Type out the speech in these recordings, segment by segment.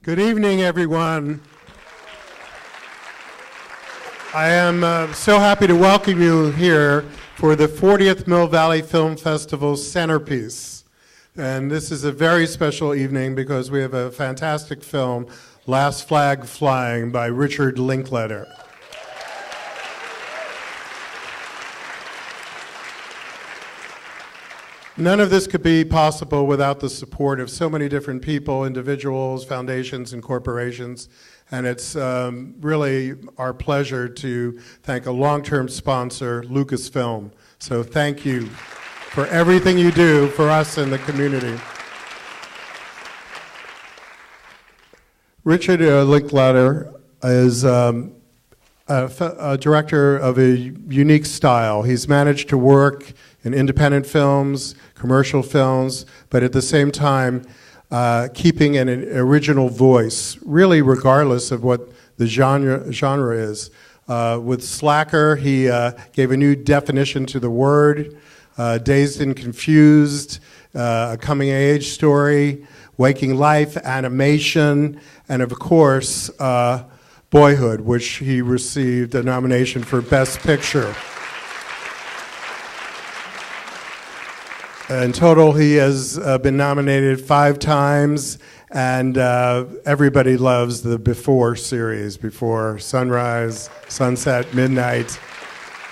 Good evening, everyone. I am so happy to welcome you here for the 40th Mill Valley Film Festival centerpiece. And this is a very special evening because we have a fantastic film, Last Flag Flying by Richard Linklater. None of this could be possible without the support of so many different people, individuals, foundations, and corporations. And it's really our pleasure to thank a long-term sponsor, Lucasfilm. So thank you for everything you do for us and the community. Richard Linklater is a director of a unique style. He's managed to work in independent films, commercial films, but at the same time keeping an original voice, really regardless of what the genre is. With Slacker, he gave a new definition to the word, Dazed and Confused, a coming-of-age story, Waking Life, animation, and of course, Boyhood, which he received a nomination for Best Picture. In total, he has been nominated 5 times, and everybody loves the Before series, Before Sunrise, Sunset, Midnight,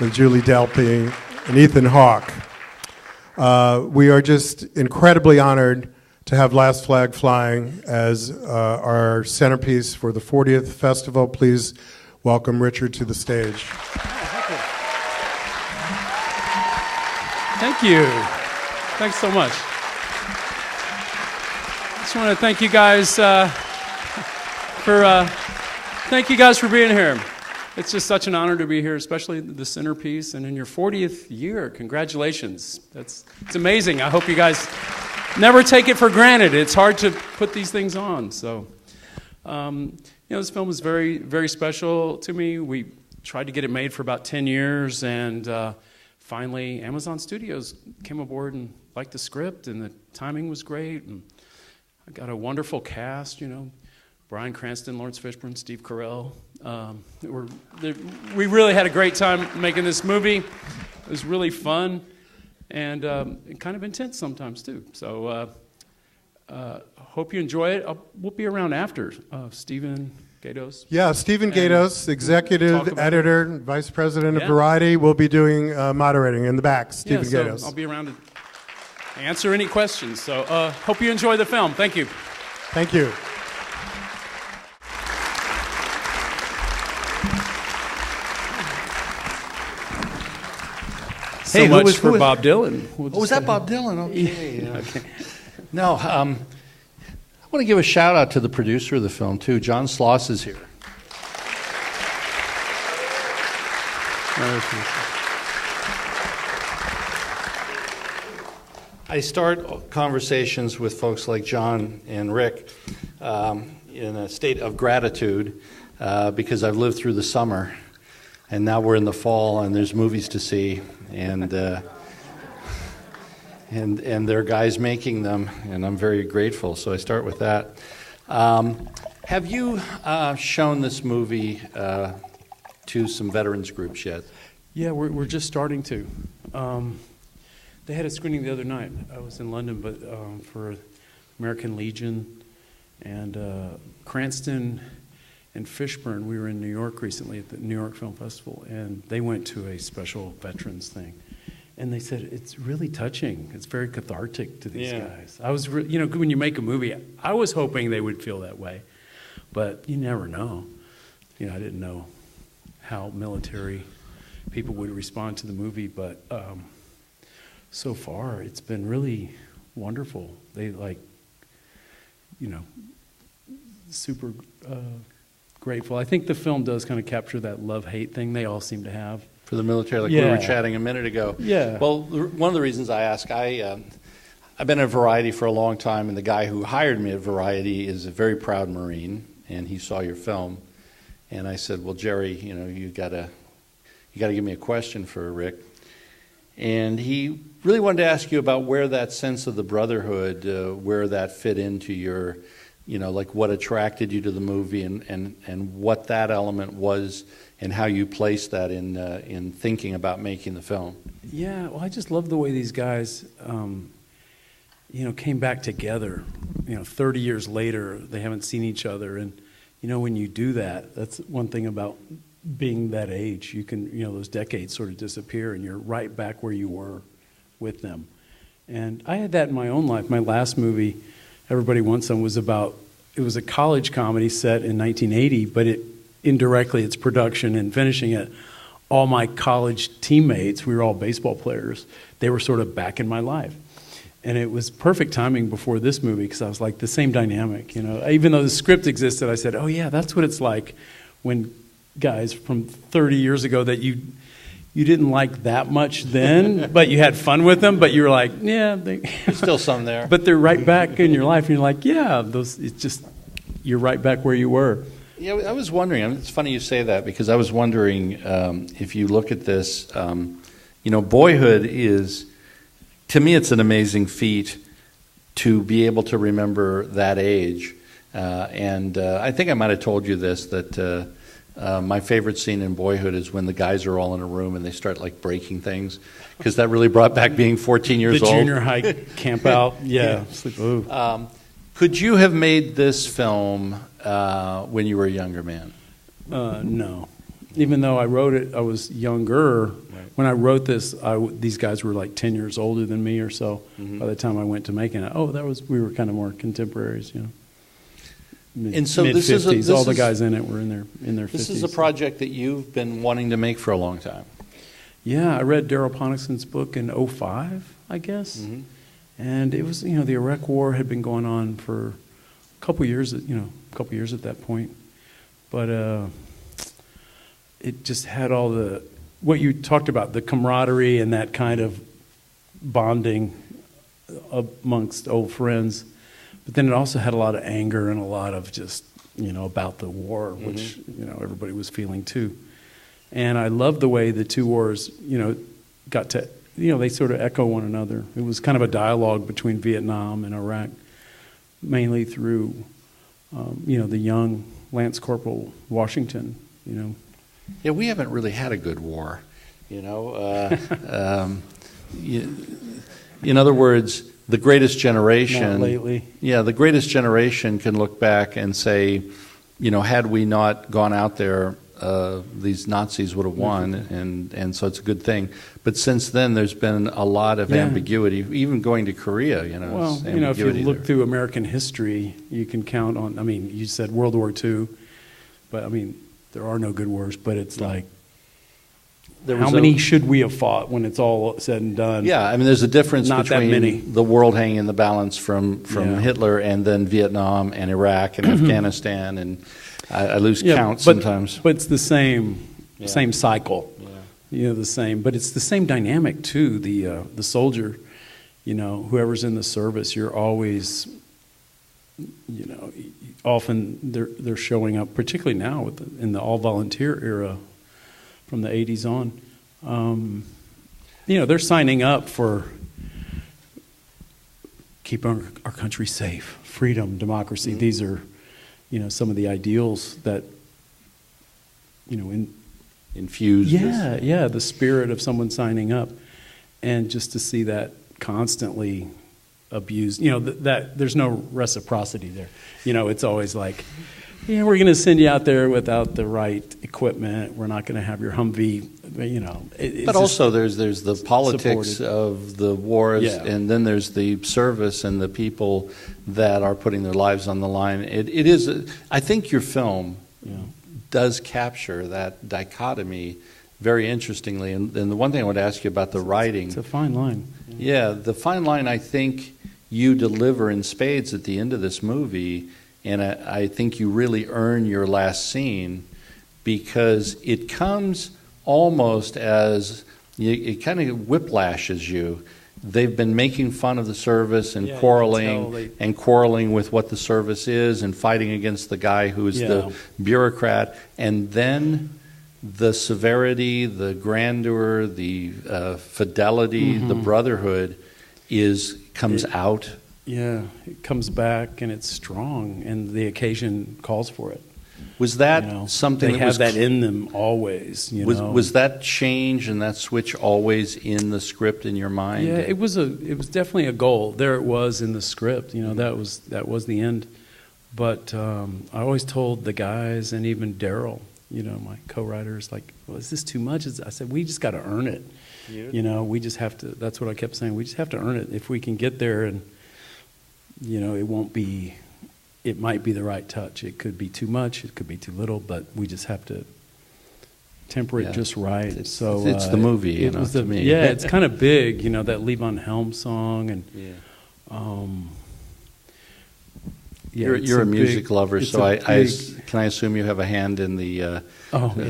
with Julie Delpy and Ethan Hawke. We are just incredibly honored to have Last Flag Flying as our centerpiece for the 40th festival. Please welcome Richard to the stage. Thank you. Thanks so much. I just want to thank you guys for being here. It's just such an honor to be here, especially the centerpiece and in your 40th year. Congratulations. It's amazing. I hope you guys never take it for granted. It's hard to put these things on. So, this film is very, very special to me. We tried to get it made for about 10 years, and finally, Amazon Studios came aboard and liked the script, and the timing was great. And I got a wonderful cast, Bryan Cranston, Lawrence Fishburne, Steve Carell. We really had a great time making this movie. It was really fun and kind of intense sometimes, too. So hope you enjoy it. We'll be around after. Stephen Gaydos. Yeah, Stephen Gaydos, executive editor, vice president of Variety, will be doing moderating in the back. Stephen Gaydos. I'll be around to answer any questions. So hope you enjoy the film. Thank you. Thank you. So much for Bob Dylan. Was that Bob Dylan? Okay. Okay. No, I want to give a shout out to the producer of the film, too. John Sloss is here. I start conversations with folks like John and Rick in a state of gratitude because I've lived through the summer, and now we're in the fall, and there's movies to see, and there are guys making them, and I'm very grateful. So I start with that. Have you shown this movie to some veterans groups yet? Yeah, we're just starting to. They had a screening the other night. I was in London, but for American Legion and Cranston and Fishburne. We were in New York recently at the New York Film Festival, and they went to a special veterans thing. And they said, it's really touching. It's very cathartic to these guys. I was, when you make a movie, I was hoping they would feel that way. But you never know. I didn't know how military people would respond to the movie, but so far it's been really wonderful. They super grateful. I think the film does kind of capture that love-hate thing they all seem to have. For the military, like we were chatting a minute ago. Yeah. Well, one of the reasons I ask, I've been at Variety for a long time, and the guy who hired me at Variety is a very proud Marine, and he saw your film. And I said, well, Jerry, you gotta give me a question for Rick. And he really wanted to ask you about where that sense of the brotherhood, where that fit into your like what attracted you to the movie and what that element was and how you placed that in thinking about making the film. Yeah, well, I just love the way these guys, came back together. 30 years later, they haven't seen each other, and when you do that, that's one thing about being that age. You can, those decades sort of disappear, and you're right back where you were with them. And I had that in my own life. My last movie, Everybody Wants Some, was it was a college comedy set in 1980, but indirectly its production and finishing it, all my college teammates, we were all baseball players, they were sort of back in my life. And it was perfect timing before this movie, because I was like, the same dynamic, Even though the script existed, I said, oh yeah, that's what it's like when guys from 30 years ago that you didn't like that much then, but you had fun with them, but you were like, yeah. There's still some there. But they're right back in your life, and you're like, yeah, you're right back where you were. Yeah, I was wondering, it's funny you say that, because I was wondering if you look at this, Boyhood is, to me, it's an amazing feat to be able to remember that age. And I think I might have told you this, that my favorite scene in Boyhood is when the guys are all in a room and they start like breaking things, because that really brought back being 14 years old. The junior high camp out, yeah. Could you have made this film when you were a younger man? No. Even though I wrote it, I was younger. Right. When I wrote this, these guys were like 10 years older than me or so. Mm-hmm. By the time I went to making it, we were kind of more contemporaries, And so mid-50s. All the guys in it were in their 50s. This is a project that you've been wanting to make for a long time. Yeah, I read Daryl Ponnickson's book in 2005, I guess. Mm-hmm. And it was, the Iraq War had been going on for a couple years at that point. But it just had all what you talked about, the camaraderie and that kind of bonding amongst old friends. But then it also had a lot of anger and a lot of just, about the war, which, everybody was feeling too. And I love the way the two wars, got to, they sort of echo one another. It was kind of a dialogue between Vietnam and Iraq, mainly through, the young Lance Corporal Washington, Yeah, we haven't really had a good war, in other words, the greatest generation. Not lately. Yeah, the greatest generation can look back and say, had we not gone out there, these Nazis would have won, and so it's a good thing. But since then, there's been a lot of ambiguity, even going to Korea. Well, if you look through American history, you can count on. I mean, you said World War II, but I mean, there are no good wars. But it's like, how many should we have fought when it's all said and done? Yeah, I mean, there's a difference between the world hanging in the balance from Hitler and then Vietnam and Iraq and Afghanistan, and I lose count sometimes. But it's the same cycle. Yeah. The same. But it's the same dynamic too. The soldier, whoever's in the service, you're always, often they're showing up, particularly now in the all volunteer era. From the 80s on, they're signing up for keeping our country safe, freedom, democracy. Mm-hmm. These are, some of the ideals that, infuse. Yeah, the spirit of someone signing up, and just to see that constantly abused. That there's no reciprocity there. It's always like, we're going to send you out there without the right equipment. We're not going to have your Humvee, But also there's the politics of the wars, and then there's the service and the people that are putting their lives on the line. It is, I think your film does capture that dichotomy very interestingly. And the one thing I would ask you about the writing. It's a fine line. Yeah, the fine line I think you deliver in spades at the end of this movie. And I think you really earn your last scene, because it comes almost as, it kind of whiplashes you. They've been making fun of the service and quarreling with what the service is and fighting against the guy who is the bureaucrat. And then the severity, the grandeur, the fidelity, the brotherhood comes out Yeah, it comes back and it's strong, and the occasion calls for it. Was that You know, something they that have was that in them always? You know, was that change and that switch always in the script in your mind? yeah, it was definitely a goal. There it was in the script. You know, that was the end. But I always told the guys and even Daryl, you know, my co-writers, like, well, is this too much? I said, we just got to earn it. You know, we just have to. That's what I kept saying. We just have to earn it. If we can get there, and you know, it won't be. It might be the right touch. It could be too much. It could be too little. But we just have to temper it just right. It's the movie, you know, to me. Yeah, it's kind of big. You know, that Levon Helm song, and you're a music lover, so can I assume you have a hand in the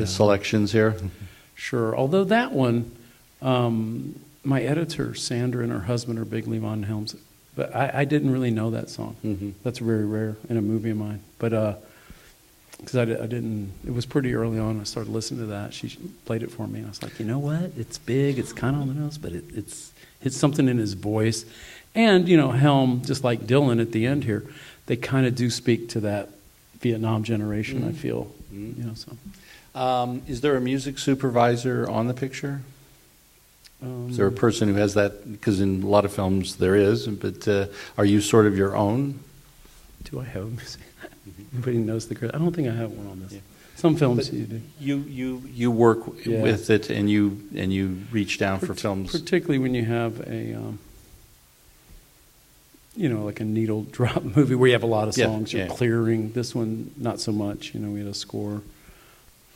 selections here? Sure. Although that one, my editor Sandra and her husband are big Levon Helms. But I didn't really know that song. Mm-hmm. That's very rare in a movie of mine. But because I didn't, it was pretty early on. I started listening to that. She played it for me. I was like, you know what? It's big. It's kind of on the nose, but it's something in his voice. And you know, Helm, just like Dylan at the end here, they kind of do speak to that Vietnam generation. Mm-hmm. I feel, you know. So, is there a music supervisor on the picture? Is there a person who has that? Because in a lot of films there is, but are you sort of your own? Do I have a music? Everybody knows the credit. I don't think I have one on this. Yeah. Some films you do. You work with it, and you reach down for films. Particularly when you have a, you know, like a needle drop movie where you have a lot of songs. You're clearing. This one, not so much. You know, we had a score.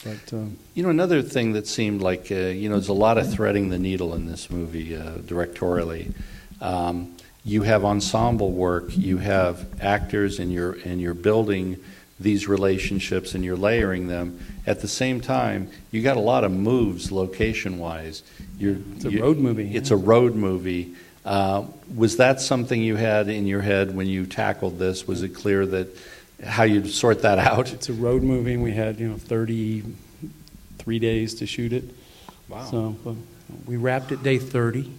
But, you know, another thing that seemed like, you know, there's a lot of threading the needle in this movie directorially. You have ensemble work, you have actors, and you're building these relationships and you're layering them. At the same time, you got a lot of moves location-wise. It's a road movie. It's a road movie. Was that something you had in your head when you tackled this? Was it clear that how you'd sort that out? It's a road movie, and we had 33 days to shoot it. Wow! So we wrapped it day 30.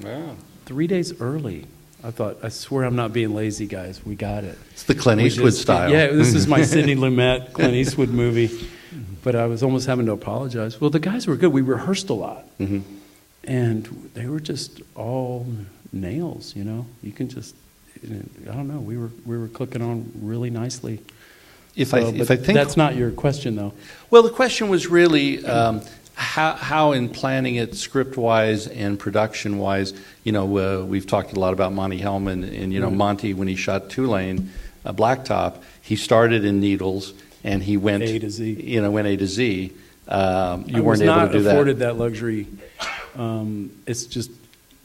Wow! 3 days early. I swear I'm not being lazy, guys. We got it. It's the Clint Eastwood style. Yeah, this is my Sidney Lumet Clint Eastwood movie. But I was almost having to apologize. Well, the guys were good. We rehearsed a lot, and they were just all nails. You know, you can just. I don't know. We were clicking on really nicely. If I think that's not your question, though. Well, the question was really how in planning it script-wise and production-wise. You know, we've talked a lot about Monty Hellman, and you know, Monty, when he shot Tulane, Blacktop, he started in Needles and he went A to Z. You know, went A to Z. You weren't able to do that. I was not afforded that luxury. It's just.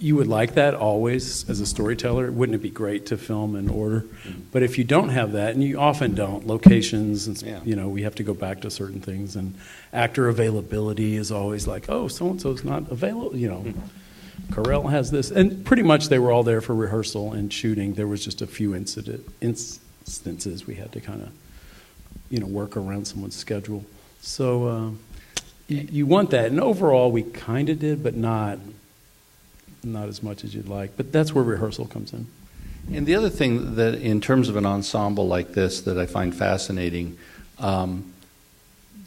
You would like that always as a storyteller. Wouldn't it be great to film in order? But if you don't have that, and you often don't, locations, and, you know, we have to go back to certain things, and actor availability is always like, oh, so-and-so's not available, you know. Carell has this. And pretty much they were all there for rehearsal and shooting. There was just a few instances we had to kind of, you know, work around someone's schedule. So you want that. And overall, we kind of did, but not as much as you'd like, but that's where rehearsal comes in. And the other thing that, in terms of an ensemble like this, that I find fascinating,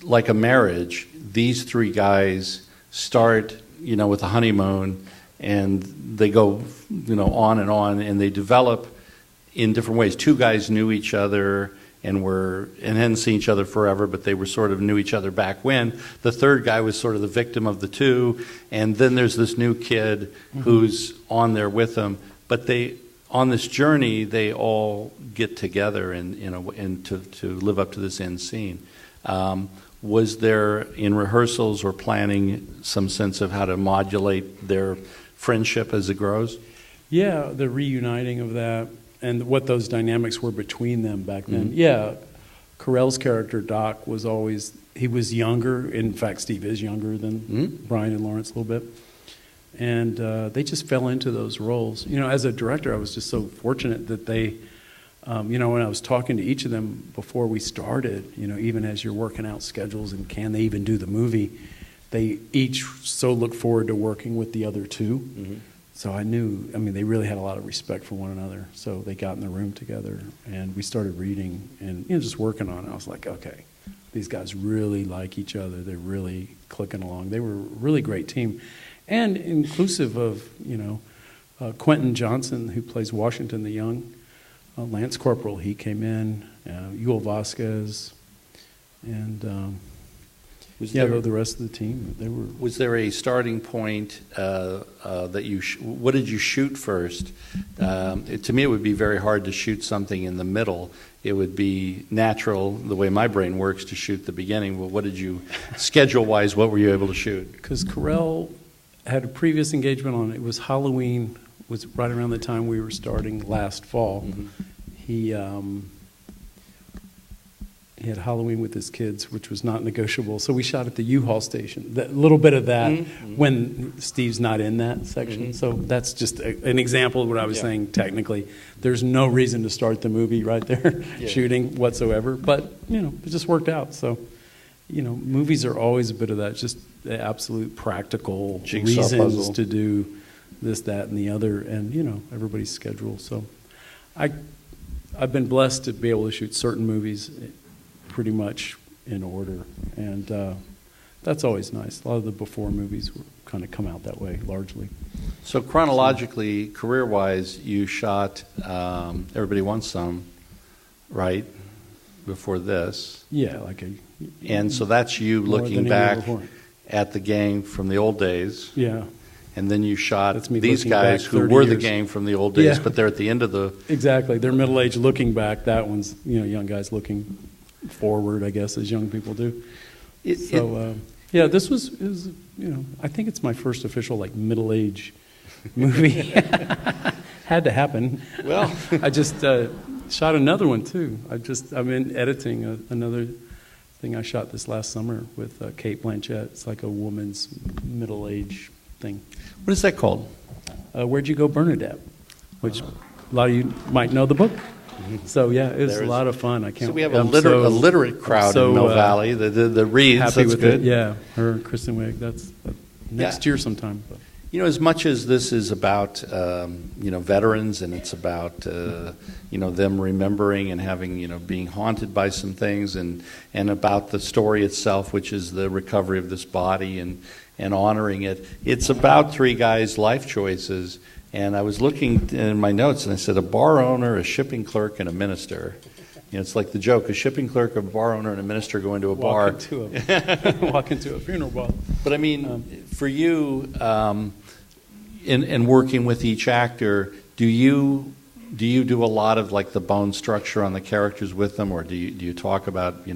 like a marriage, these three guys start, you know, with a honeymoon, and they go, you know, on, and they develop in different ways. Two guys knew each other and hadn't seen each other forever, but they were sort of knew each other back when. The third guy was sort of the victim of the two, and then there's this new kid who's on there with them. But on this journey, they all get together and to live up to this end scene. Was there, in rehearsals or planning, some sense of how to modulate their friendship as it grows? Yeah, the reuniting of that. And what those dynamics were between them back then. Yeah, Carell's character, Doc, was younger. In fact, Steve is younger than Brian and Lawrence a little bit. And they just fell into those roles. You know, as a director, I was just so fortunate that they, you know, when I was talking to each of them before we started, you know, even as you're working out schedules and can they even do the movie, they each so look forward to working with the other two. So I knew, I mean, they really had a lot of respect for one another. So they got in the room together, and we started reading and just working on it. I was like, okay, these guys really like each other. They're really clicking along. They were a really great team, and inclusive of Quentin Johnson, who plays Washington the Young, Lance Corporal. He came in, Yul Vasquez, and the rest of the team. They were. Was there a starting point that you? What did you shoot first? To me, it would be very hard to shoot something in the middle. It would be natural, the way my brain works, to shoot the beginning. But what did you, schedule-wise, what were you able to shoot? Because Carell had a previous engagement on it. It was Halloween. Was right around the time we were starting last fall. Mm-hmm. He had Halloween with his kids, which was not negotiable. So we shot at the U-Haul station. A little bit of that when Steve's not in that section. Mm-hmm. So that's just an example of what I was saying technically. There's no reason to start the movie right there shooting whatsoever. But, it just worked out. So, movies are always a bit of that, just the absolute practical jigsaw reasons puzzle to do this, that, and the other, and, everybody's schedule. So I've been blessed to be able to shoot certain movies pretty much in order, and that's always nice. A lot of the before movies kind of come out that way, largely. So chronologically, career-wise, you shot Everybody Wants Some, right, before this. Yeah, and so that's you looking back at the gang from the old days. Yeah. And then you shot these guys who were the gang from the old days, but they're at the end of the... Exactly. They're middle-aged looking back. That one's, young guys looking forward, I guess, as young people do. This was, I think it's my first official, middle-age movie. Had to happen. Well... I just shot another one, too. I'm in editing another thing I shot this last summer with Kate Blanchett. It's like a woman's middle-age thing. What is that called? Where'd You Go, Bernadette? Which a lot of you might know the book. So it was a lot of fun. I can't. So we have a literate crowd in Mill Valley. The reads. Happy that's with good. It. Yeah, her Kristen Wiig. That's next year sometime. But. As much as this is about veterans, and it's about them remembering and having being haunted by some things, and about the story itself, which is the recovery of this body and honoring it. It's about three guys' life choices. And I was looking in my notes, and I said a bar owner, a shipping clerk, and a minister. It's like the joke: a shipping clerk, a bar owner, and a minister go into a bar. Walk into a funeral bar. But I mean, for you, in working with each actor, do you do a lot of the bone structure on the characters with them, or do you talk about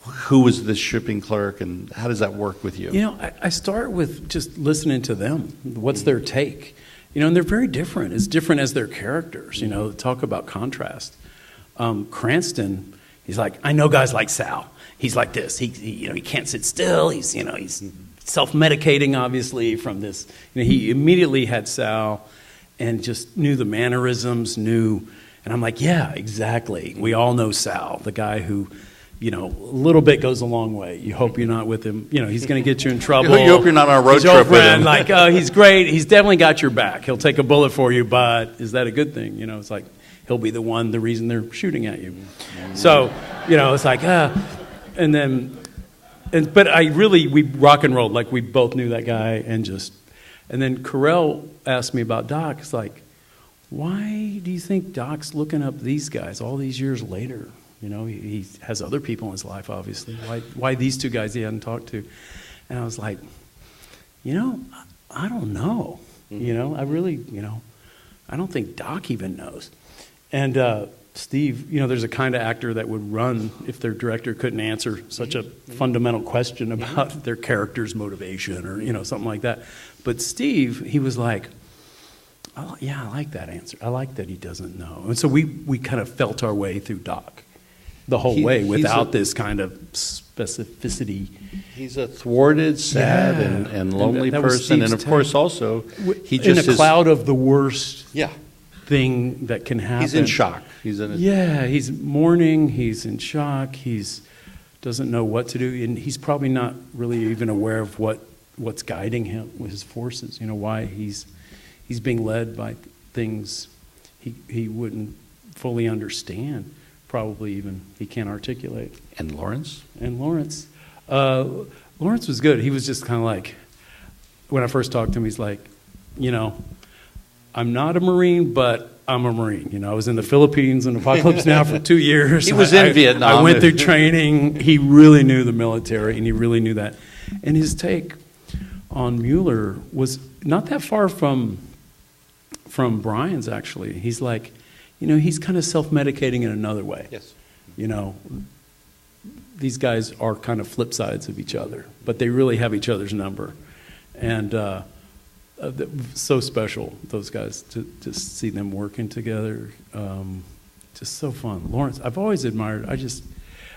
who was this shipping clerk, and how does that work with you? I start with just listening to them. What's their take? And they're very different. As different as their characters. Talk about contrast. Cranston, he's like, I know guys like Sal. He's like this. He can't sit still. He's self-medicating, obviously, from this. He immediately had Sal, and just knew the mannerisms. And I'm like, yeah, exactly. We all know Sal, the guy who. A little bit goes a long way. You hope you're not with him. He's going to get you in trouble. You hope you're not on a road trip with him. He's great. He's definitely got your back. He'll take a bullet for you, but is that a good thing? It's like he'll be the reason they're shooting at you. So, it's like, but we rock and rolled. We both knew that guy, and then Carell asked me about Doc. It's like, why do you think Doc's looking up these guys all these years later? He has other people in his life, obviously. Why these two guys he hadn't talked to? And I was like, I don't know. I really, I don't think Doc even knows. And Steve, there's a kind of actor that would run if their director couldn't answer such a fundamental question about their character's motivation or, something like that. But Steve, he was like, oh, yeah, I like that answer. I like that he doesn't know. And so we kind of felt our way through Doc. The whole way without this kind of specificity. He's a thwarted, sad, and lonely person, and of course also he just in a cloud of the worst thing that can happen. He's in shock. He's mourning. He's in shock. He's doesn't know what to do, and he's probably not really even aware of what's guiding him with his forces. Why he's he's being led by things he wouldn't fully understand, probably even he can't articulate. And Lawrence? And Lawrence was good. He was just kind of like, when I first talked to him, he's like, you know, I'm not a Marine, but I'm a Marine. You know, I was in the Philippines in Apocalypse Now for 2 years. He was in Vietnam. I went through training. He really knew the military, and he really knew that. And his take on Mueller was not that far from Brian's, actually. He's like, you know, he's kind of self-medicating in another way. Yes. You know, these guys are kind of flip sides of each other, but they really have each other's number. And so special, those guys, to see them working together. Just so fun. Lawrence, I've always admired. I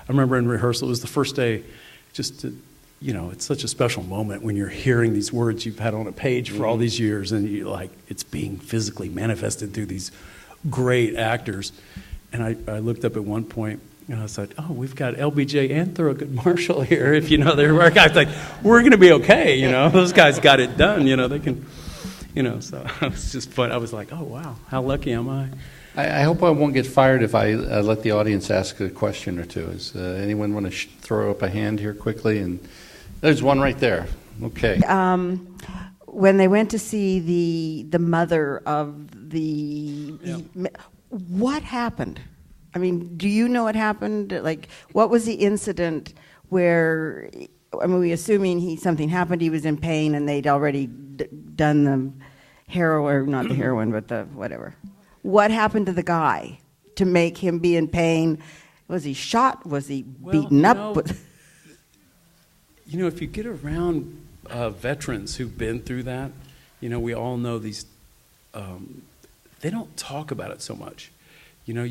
remember in rehearsal, it was the first day, just to, you know, it's such a special moment when you're hearing these words you've had on a page for all these years, and you like it's being physically manifested through these great actors. And I looked up at one point, and I was like, oh, we've got LBJ and Thurgood Marshall here. If you know their work, I was like, we're going to be okay. You know, those guys got it done. You know, they can, you know, so it was just fun. I was like, oh, wow, how lucky am I? I hope I won't get fired if I let the audience ask a question or two. Does anyone want to throw up a hand here quickly? And there's one right there. Okay. When they went to see the mother of the, what happened? I mean, do you know what happened? Like, what was the incident where, I mean, we assuming something happened, he was in pain, and they'd already done the heroin, or not the heroin, but the whatever. What happened to the guy to make him be in pain? Was he shot? Was he beaten up? You know, if you get around veterans who've been through that, you know, we all know these, they don't talk about it so much. You know,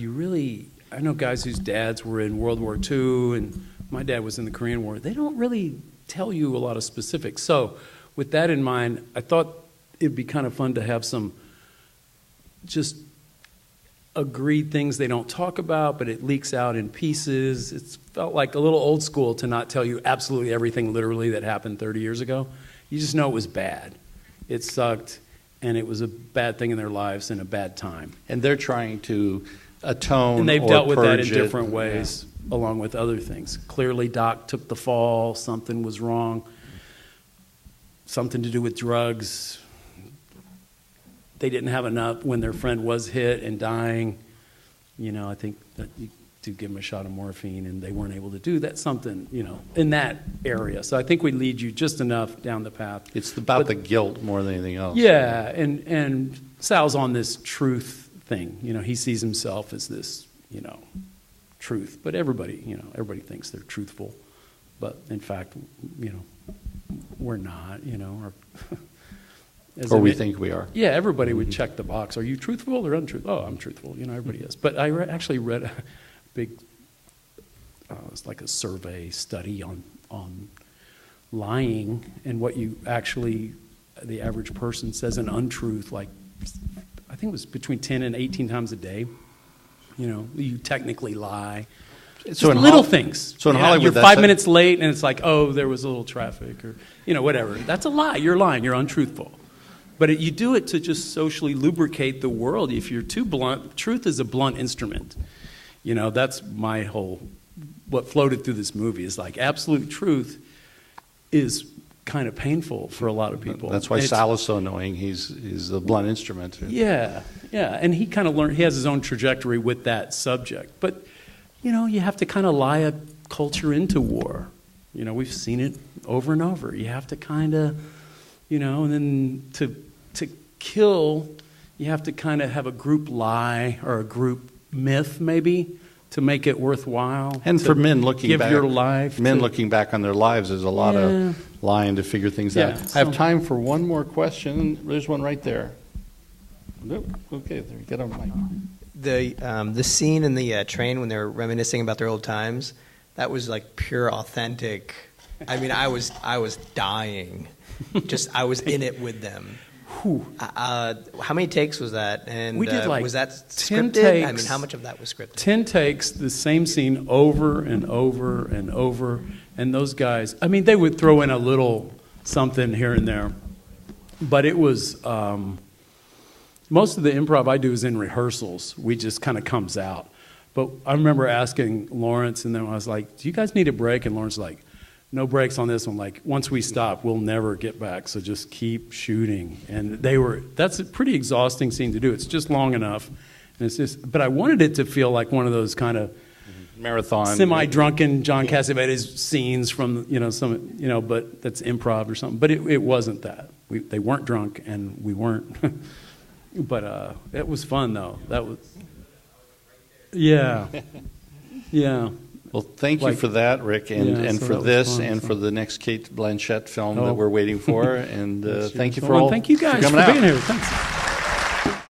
I know guys whose dads were in World War II, and my dad was in the Korean War. They don't really tell you a lot of specifics. So with that in mind, I thought it'd be kind of fun to have some just agreed things they don't talk about, but it leaks out in pieces. It's felt like a little old school to not tell you absolutely everything literally that happened 30 years ago. You just know it was bad. It sucked, and it was a bad thing in their lives and a bad time. And they're trying to atone, and they've or dealt with that in purge different ways, along with other things. Clearly, Doc took the fall. Something was wrong. Something to do with drugs. They didn't have enough when their friend was hit and dying. You know, I think that you do give them a shot of morphine, and they weren't able to do that. Something, you know, in that area. So I think we lead you just enough down the path. It's about the guilt more than anything else. Yeah, and Sal's on this truth thing. You know, he sees himself as this, you know, truth. But everybody thinks they're truthful. But in fact, you know, we're not, you know. Or we think we are. Yeah, everybody would check the box. Are you truthful or untruthful? Oh, I'm truthful. You know, everybody is. But I actually read a big, it's like a survey study on lying and what you actually, the average person says an untruth, like, I think it was between 10 and 18 times a day. You know, you technically lie. So in little things. So in Hollywood, you're 5 minutes late, and it's like, oh, there was a little traffic, or, you know, whatever. That's a lie. You're lying. You're untruthful. But you do it to just socially lubricate the world. If you're too blunt, truth is a blunt instrument. You know, that's my whole, what floated through this movie is like absolute truth is kind of painful for a lot of people. That's why Sal is so annoying. He's a blunt instrument. Yeah, and he kind of learned, he has his own trajectory with that subject. But, you know, you have to kind of lie a culture into war. You know, we've seen it over and over. You have to kind of, you know, and then to kill, you have to kind of have a group lie or a group myth maybe to make it worthwhile. And for men looking back, looking back on their lives, there's a lot of lying to figure things out. I have time for one more question. There's one right there. Nope. Okay, there you get on mic. The scene in the train when they were reminiscing about their old times, that was like pure authentic. I mean, I was dying. I was in it with them. How many takes was that? And we did was that 10 scripted? takes. I mean, how much of that was scripted? 10 takes, the same scene over and over and over. And those guys, I mean, they would throw in a little something here and there. But it was, most of the improv I do is in rehearsals. We just kind of comes out. But I remember asking Lawrence, and then I was like, do you guys need a break? And Lawrence was like, no breaks on this one. Like, once we stop, we'll never get back, so just keep shooting. And that's a pretty exhausting scene to do. It's just long enough. And it's just, but I wanted it to feel like one of those kind of marathon, semi-drunken John Cassavetes scenes from, but that's improv or something. But it wasn't that. They weren't drunk, and we weren't. But it was fun, though. That was, yeah. Yeah. Well, thank you for that, Rick, and so for that was this, fun, and so. for the next Kate Blanchett film that we're waiting for. And thank you for Well, all. thank you guys for coming out. being here. Thanks.